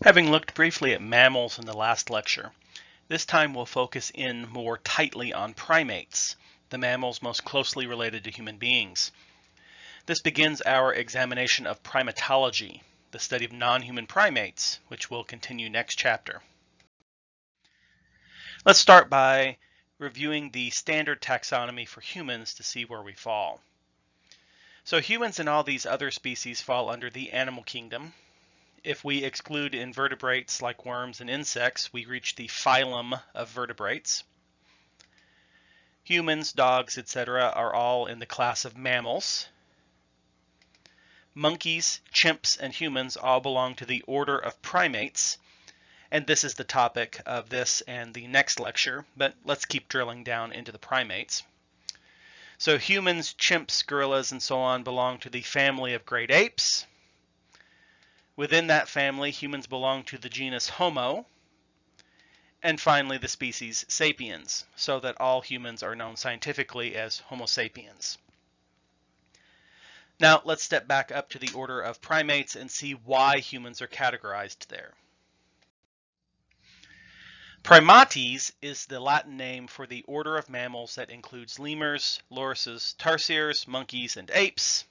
Having looked briefly at mammals in the last lecture, this time we'll focus in more tightly on primates, the mammals most closely related to human beings. This begins our examination of primatology, the study of non-human primates, which will continue next chapter. Let's start by reviewing the standard taxonomy for humans to see where we fall. So humans and all these other species fall under the animal kingdom. If we exclude invertebrates like worms and insects, we reach the phylum of vertebrates. Humans, dogs, etc. are all in the class of mammals. Monkeys, chimps, and humans all belong to the order of primates. And this is the topic of this and the next lecture, but let's keep drilling down into the primates. So humans, chimps, gorillas, and so on belong to the family of great apes. Within that family, humans belong to the genus Homo, and finally the species sapiens, so that all humans are known scientifically as Homo sapiens. Now let's step back up to the order of primates and see why humans are categorized there. Primates is the Latin name for the order of mammals that includes lemurs, lorises, tarsiers, monkeys, and apes,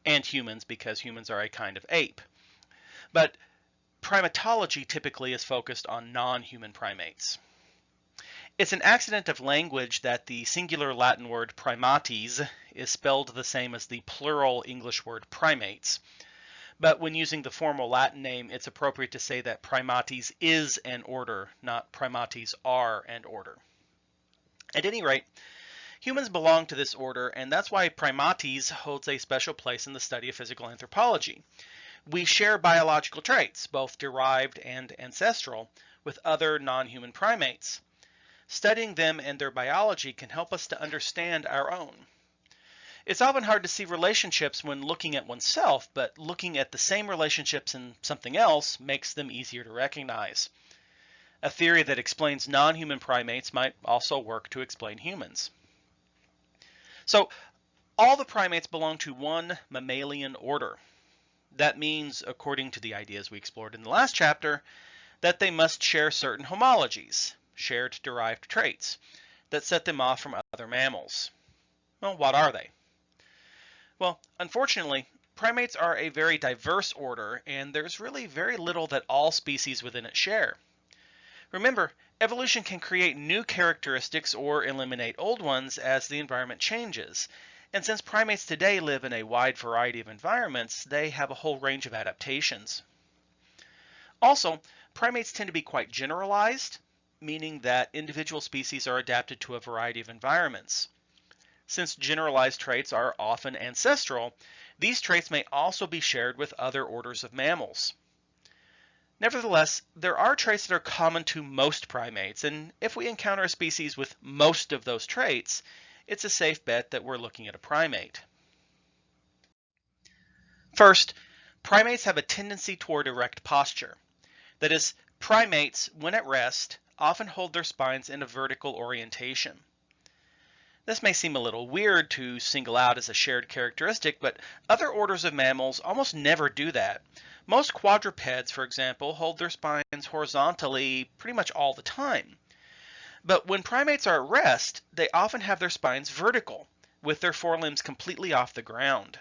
and humans because humans are a kind of ape. But primatology typically is focused on non-human primates. It's an accident of language that the singular Latin word primates is spelled the same as the plural English word primates. But when using the formal Latin name, it's appropriate to say that primates is an order, not primates are an order. At any rate, humans belong to this order, and that's why primates holds a special place in the study of physical anthropology. We share biological traits, both derived and ancestral, with other non-human primates. Studying them and their biology can help us to understand our own. It's often hard to see relationships when looking at oneself, but looking at the same relationships in something else makes them easier to recognize. A theory that explains non-human primates might also work to explain humans. So, all the primates belong to one mammalian order. That means, according to the ideas we explored in the last chapter, that they must share certain homologies, shared derived traits, that set them off from other mammals. Well, what are they? Well, unfortunately, primates are a very diverse order, and there's really very little that all species within it share. Remember, evolution can create new characteristics or eliminate old ones as the environment changes. And since primates today live in a wide variety of environments, they have a whole range of adaptations. Also, primates tend to be quite generalized, meaning that individual species are adapted to a variety of environments. Since generalized traits are often ancestral, these traits may also be shared with other orders of mammals. Nevertheless, there are traits that are common to most primates, and if we encounter a species with most of those traits, it's a safe bet that we're looking at a primate. First, primates have a tendency toward erect posture. That is, primates, when at rest, often hold their spines in a vertical orientation. This may seem a little weird to single out as a shared characteristic, but other orders of mammals almost never do that. Most quadrupeds, for example, hold their spines horizontally pretty much all the time. But when primates are at rest, they often have their spines vertical, with their forelimbs completely off the ground.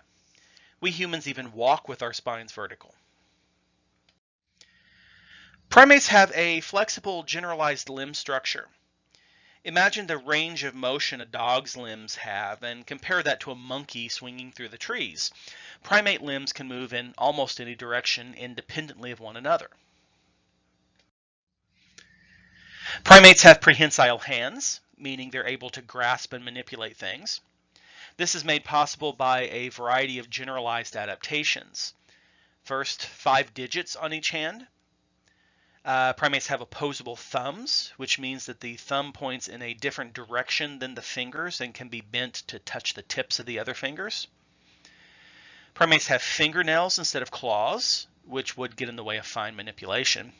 We humans even walk with our spines vertical. Primates have a flexible, generalized limb structure. Imagine the range of motion a dog's limbs have and compare that to a monkey swinging through the trees. Primate limbs can move in almost any direction independently of one another. Primates have prehensile hands, meaning they're able to grasp and manipulate things. This is made possible by a variety of generalized adaptations. First, 5 digits on each hand. Primates have opposable thumbs, which means that the thumb points in a different direction than the fingers and can be bent to touch the tips of the other fingers. Primates have fingernails instead of claws, which would get in the way of fine manipulation.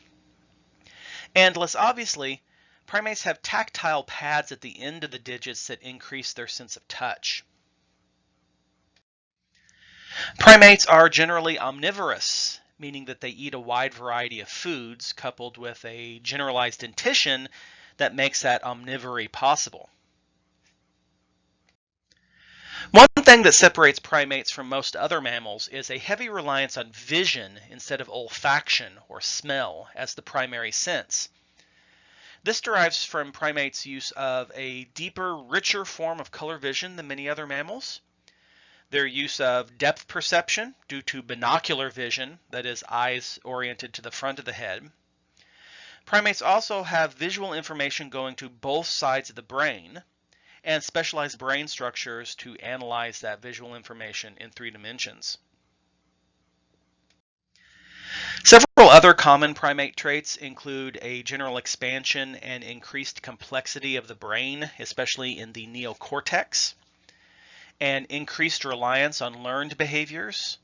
And less obviously, primates have tactile pads at the end of the digits that increase their sense of touch. Primates are generally omnivorous, meaning that they eat a wide variety of foods coupled with a generalized dentition that makes that omnivory possible. One thing that separates primates from most other mammals is a heavy reliance on vision instead of olfaction or smell as the primary sense. This derives from primates' use of a deeper, richer form of color vision than many other mammals, their use of depth perception due to binocular vision, that is, eyes oriented to the front of the head. Primates also have visual information going to both sides of the brain, and specialized brain structures to analyze that visual information in 3 dimensions. Several other common primate traits include a general expansion and increased complexity of the brain, especially in the neocortex, and increased reliance on learned behaviors,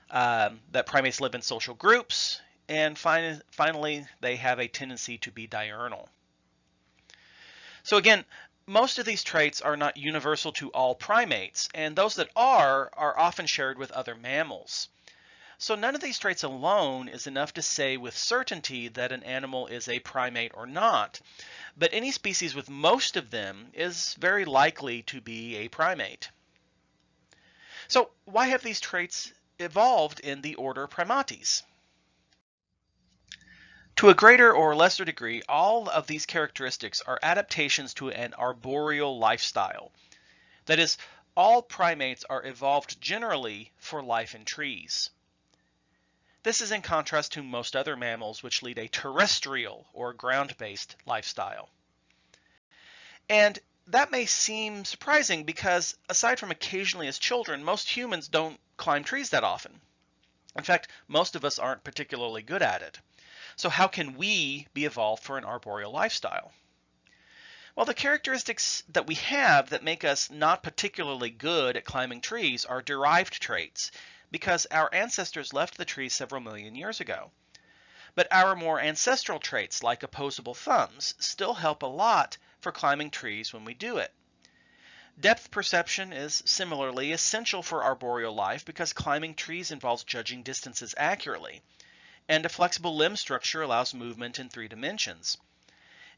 that primates live in social groups, and finally, they have a tendency to be diurnal. So again, most of these traits are not universal to all primates, and those that are often shared with other mammals. So none of these traits alone is enough to say with certainty that an animal is a primate or not, but any species with most of them is very likely to be a primate. So why have these traits evolved in the order Primates? To a greater or lesser degree, all of these characteristics are adaptations to an arboreal lifestyle. That is, all primates are evolved generally for life in trees. This is in contrast to most other mammals which lead a terrestrial or ground-based lifestyle. And that may seem surprising because aside from occasionally as children, most humans don't climb trees that often. In fact, most of us aren't particularly good at it. So how can we be evolved for an arboreal lifestyle? Well, the characteristics that we have that make us not particularly good at climbing trees are derived traits, because our ancestors left the trees several million years ago. But our more ancestral traits, like opposable thumbs, still help a lot for climbing trees when we do it. Depth perception is similarly essential for arboreal life because climbing trees involves judging distances accurately, and a flexible limb structure allows movement in 3 dimensions.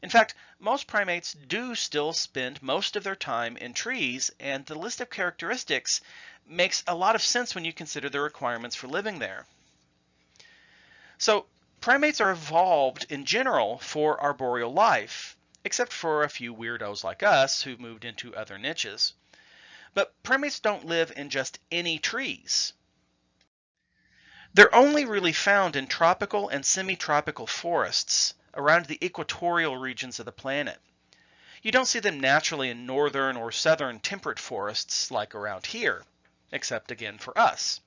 In fact, most primates do still spend most of their time in trees, and the list of characteristics makes a lot of sense when you consider the requirements for living there. So, primates are evolved in general for arboreal life, except for a few weirdos like us who've moved into other niches. But primates don't live in just any trees. They're only really found in tropical and semi-tropical forests around the equatorial regions of the planet. You don't see them naturally in northern or southern temperate forests like around here, except again for us.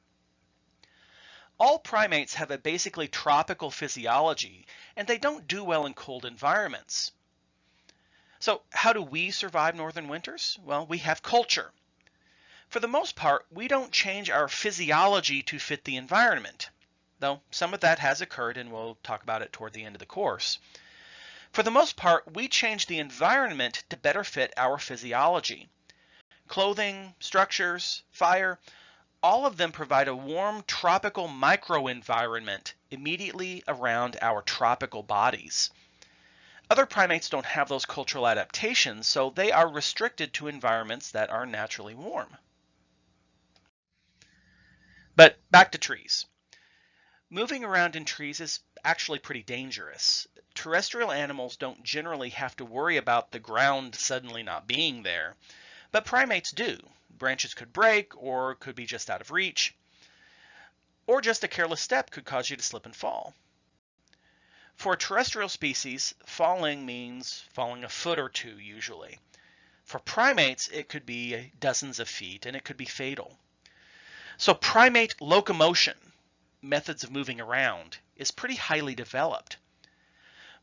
All primates have a basically tropical physiology, and they don't do well in cold environments. So how do we survive northern winters? Well, we have culture. For the most part, we don't change our physiology to fit the environment, though some of that has occurred and we'll talk about it toward the end of the course. For the most part, we change the environment to better fit our physiology. Clothing, structures, fire, all of them provide a warm tropical microenvironment immediately around our tropical bodies. Other primates don't have those cultural adaptations, so they are restricted to environments that are naturally warm. But back to trees. Moving around in trees is actually pretty dangerous. Terrestrial animals don't generally have to worry about the ground suddenly not being there, but primates do. Branches could break or could be just out of reach, or just a careless step could cause you to slip and fall. For a terrestrial species, falling means falling a foot or 2 usually. For primates, it could be dozens of feet and it could be fatal. So primate locomotion, methods of moving around, is pretty highly developed.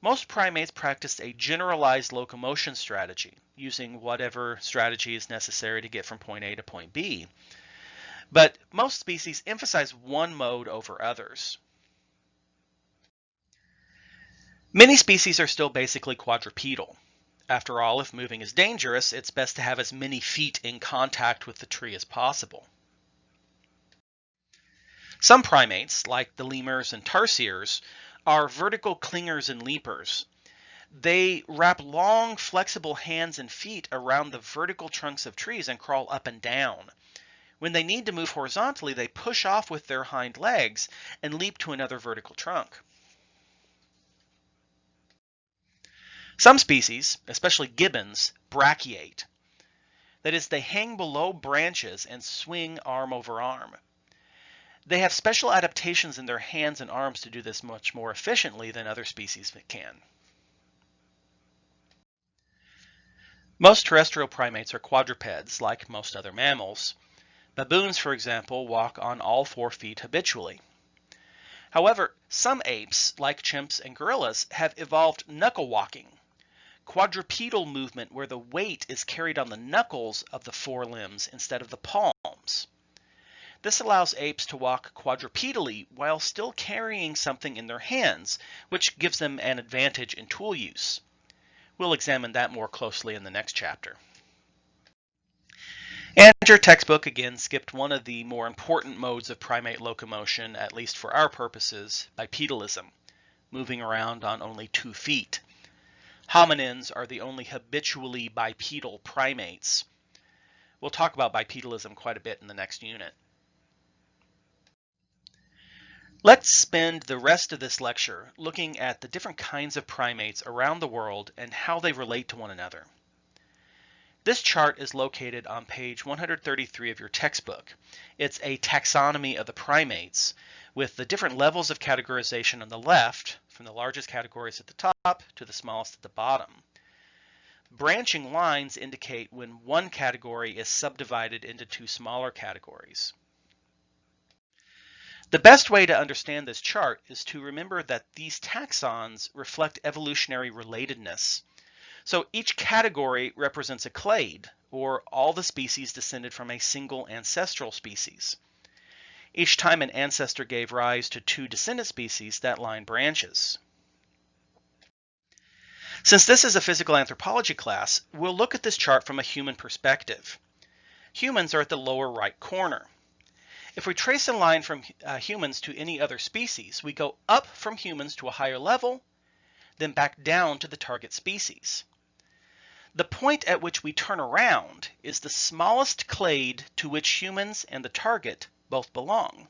Most primates practice a generalized locomotion strategy, using whatever strategy is necessary to get from point A to point B. But most species emphasize one mode over others. Many species are still basically quadrupedal. After all, if moving is dangerous, it's best to have as many feet in contact with the tree as possible. Some primates, like the lemurs and tarsiers, are vertical clingers and leapers. They wrap long, flexible hands and feet around the vertical trunks of trees and crawl up and down. When they need to move horizontally, they push off with their hind legs and leap to another vertical trunk. Some species, especially gibbons, brachiate. That is, they hang below branches and swing arm over arm. They have special adaptations in their hands and arms to do this much more efficiently than other species can. Most terrestrial primates are quadrupeds, like most other mammals. Baboons, for example, walk on all 4 feet habitually. However, some apes, like chimps and gorillas, have evolved knuckle-walking, quadrupedal movement where the weight is carried on the knuckles of the 4 limbs instead of the palms. This allows apes to walk quadrupedally while still carrying something in their hands, which gives them an advantage in tool use. We'll examine that more closely in the next chapter. And your textbook again skipped one of the more important modes of primate locomotion, at least for our purposes, bipedalism, moving around on only 2 feet. Hominins are the only habitually bipedal primates. We'll talk about bipedalism quite a bit in the next unit. Let's spend the rest of this lecture looking at the different kinds of primates around the world and how they relate to one another. This chart is located on page 133 of your textbook. It's a taxonomy of the primates with the different levels of categorization on the left, from the largest categories at the top to the smallest at the bottom. Branching lines indicate when one category is subdivided into 2 smaller categories. The best way to understand this chart is to remember that these taxons reflect evolutionary relatedness. So each category represents a clade, or all the species descended from a single ancestral species. Each time an ancestor gave rise to 2 descendant species, that line branches. Since this is a physical anthropology class, we'll look at this chart from a human perspective. Humans are at the lower right corner. If we trace a line from humans to any other species, we go up from humans to a higher level, then back down to the target species. The point at which we turn around is the smallest clade to which humans and the target both belong.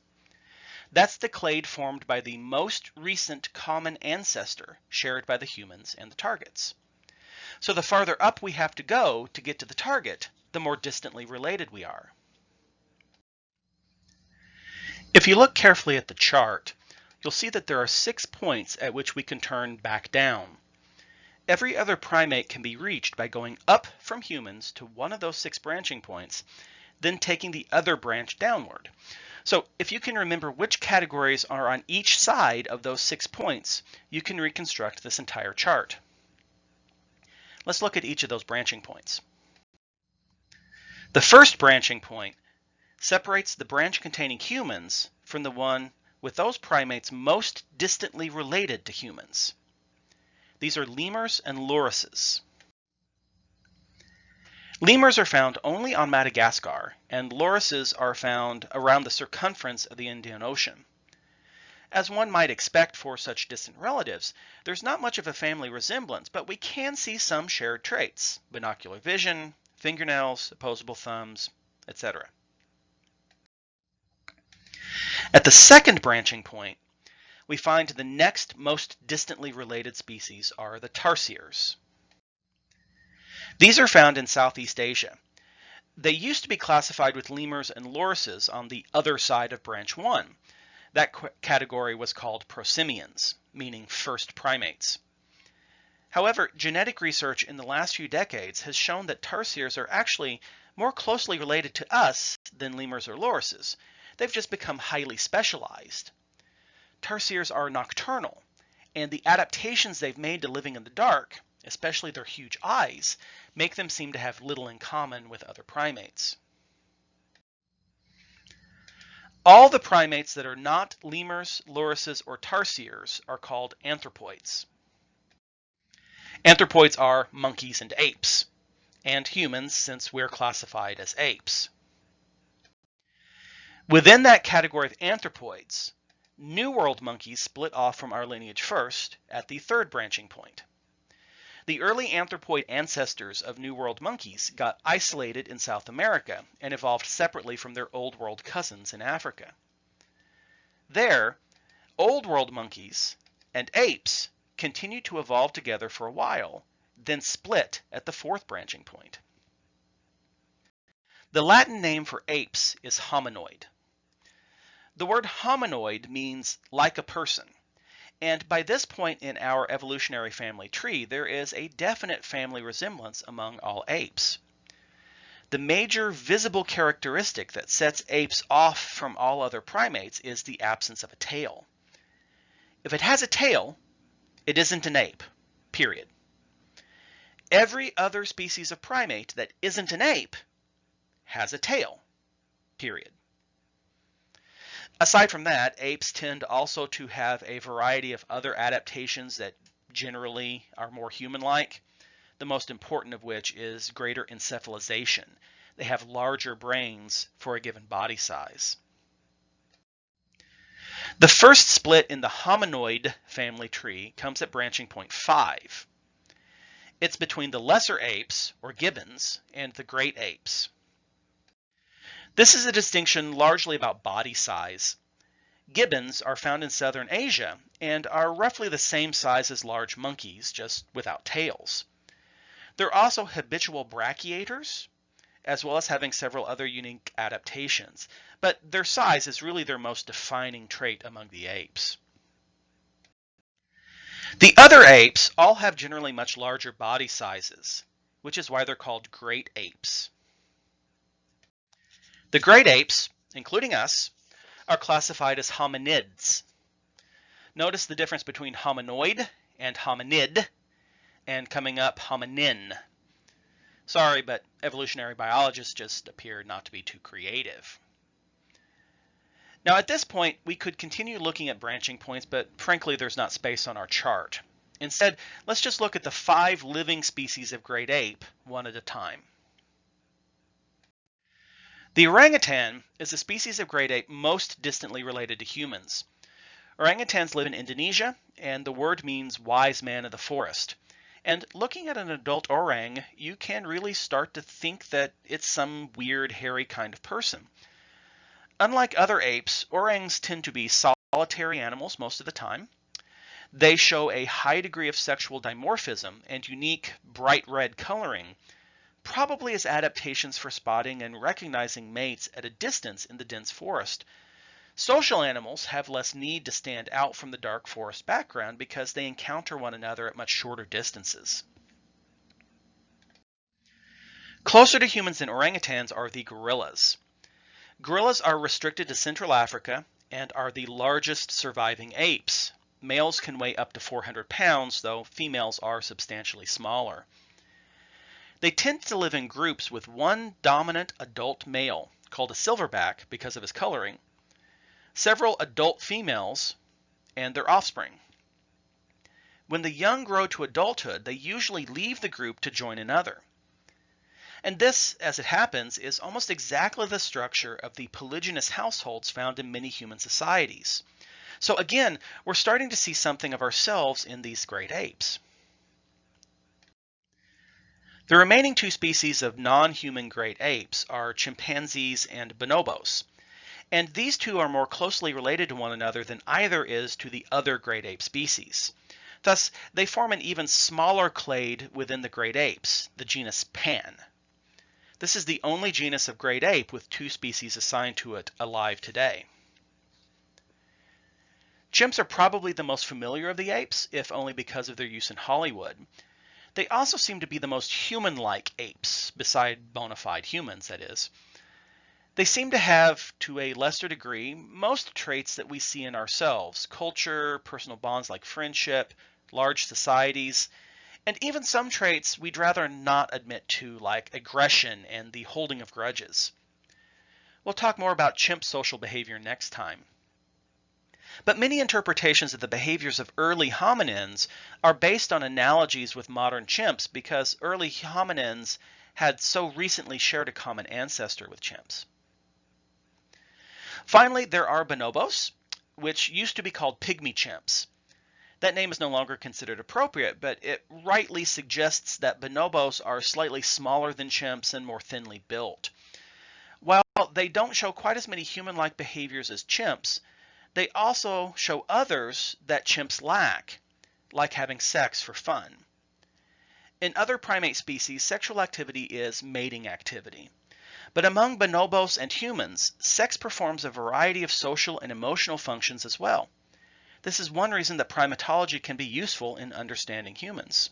That's the clade formed by the most recent common ancestor shared by the humans and the targets. So the farther up we have to go to get to the target, the more distantly related we are. If you look carefully at the chart, you'll see that there are 6 points at which we can turn back down. Every other primate can be reached by going up from humans to one of those 6 branching points, then taking the other branch downward. So if you can remember which categories are on each side of those 6 points, you can reconstruct this entire chart. Let's look at each of those branching points. The first branching point separates the branch containing humans from the one with those primates most distantly related to humans. These are lemurs and lorises. Lemurs are found only on Madagascar, and lorises are found around the circumference of the Indian Ocean. As one might expect for such distant relatives, there's not much of a family resemblance, but we can see some shared traits: binocular vision, fingernails, opposable thumbs, etc. At the second branching point, we find the next most distantly related species are the tarsiers. These are found in Southeast Asia. They used to be classified with lemurs and lorises on the other side of branch 1. That category was called prosimians, meaning first primates. However, genetic research in the last few decades has shown that tarsiers are actually more closely related to us than lemurs or lorises. They've just become highly specialized. Tarsiers are nocturnal, and the adaptations they've made to living in the dark, especially their huge eyes, make them seem to have little in common with other primates. All the primates that are not lemurs, lorises, or tarsiers are called anthropoids. Anthropoids are monkeys and apes, and humans, since we're classified as apes. Within that category of anthropoids, New World monkeys split off from our lineage first at the third branching point. The early anthropoid ancestors of New World monkeys got isolated in South America and evolved separately from their Old World cousins in Africa. There, Old World monkeys and apes continued to evolve together for a while, then split at the fourth branching point. The Latin name for apes is hominoid. The word hominoid means like a person, and by this point in our evolutionary family tree, there is a definite family resemblance among all apes. The major visible characteristic that sets apes off from all other primates is the absence of a tail. If it has a tail, it isn't an ape, period. Every other species of primate that isn't an ape has a tail, period. Aside from that, apes tend also to have a variety of other adaptations that generally are more human-like, the most important of which is greater encephalization. They have larger brains for a given body size. The first split in the hominoid family tree comes at branching point 5. It's between the lesser apes, or gibbons, and the great apes. This is a distinction largely about body size. Gibbons are found in southern Asia and are roughly the same size as large monkeys, just without tails. They're also habitual brachiators, as well as having several other unique adaptations, but their size is really their most defining trait among the apes. The other apes all have generally much larger body sizes, which is why they're called great apes. The great apes, including us, are classified as hominids. Notice the difference between hominoid and hominid, and coming up, hominin. Sorry, but evolutionary biologists just appear not to be too creative. Now at this point, we could continue looking at branching points, but frankly there's not space on our chart. Instead, let's just look at the 5 living species of great ape, one at a time. The orangutan is the species of great ape most distantly related to humans. Orangutans live in Indonesia, and the word means wise man of the forest. And looking at an adult orang, you can really start to think that it's some weird, hairy kind of person. Unlike other apes, orangs tend to be solitary animals most of the time. They show a high degree of sexual dimorphism and unique bright red coloring, probably as adaptations for spotting and recognizing mates at a distance in the dense forest. Social animals have less need to stand out from the dark forest background because they encounter one another at much shorter distances. Closer to humans than orangutans are the gorillas. Gorillas are restricted to Central Africa and are the largest surviving apes. Males can weigh up to 400 pounds, though females are substantially smaller. They tend to live in groups with one dominant adult male, called a silverback because of his coloring, several adult females, and their offspring. When the young grow to adulthood, they usually leave the group to join another. And this, as it happens, is almost exactly the structure of the polygynous households found in many human societies. So again, we're starting to see something of ourselves in these great apes. The remaining 2 species of non-human great apes are chimpanzees and bonobos, and these 2 are more closely related to one another than either is to the other great ape species. Thus, they form an even smaller clade within the great apes, the genus Pan. This is the only genus of great ape with 2 species assigned to it alive today. Chimps are probably the most familiar of the apes, if only because of their use in Hollywood. They also seem to be the most human-like apes, beside bona fide humans, that is. They seem to have, to a lesser degree, most traits that we see in ourselves: culture, personal bonds like friendship, large societies, and even some traits we'd rather not admit to, like aggression and the holding of grudges. We'll talk more about chimp social behavior next time. But many interpretations of the behaviors of early hominins are based on analogies with modern chimps because early hominins had so recently shared a common ancestor with chimps. Finally, there are bonobos, which used to be called pygmy chimps. That name is no longer considered appropriate, but it rightly suggests that bonobos are slightly smaller than chimps and more thinly built. While they don't show quite as many human-like behaviors as chimps, they also show others that chimps lack, like having sex for fun. In other primate species, sexual activity is mating activity. But among bonobos and humans, sex performs a variety of social and emotional functions as well. This is one reason that primatology can be useful in understanding humans.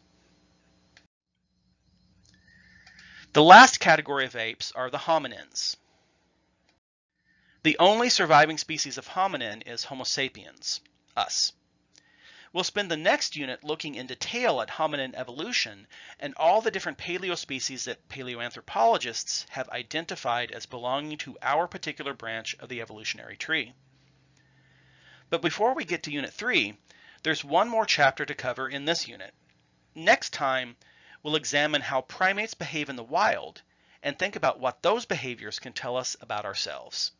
The last category of apes are the hominins. The only surviving species of hominin is Homo sapiens, us. We'll spend the next unit looking in detail at hominin evolution and all the different paleospecies that paleoanthropologists have identified as belonging to our particular branch of the evolutionary tree. But before we get to Unit 3, there's one more chapter to cover in this unit. Next time, we'll examine how primates behave in the wild and think about what those behaviors can tell us about ourselves.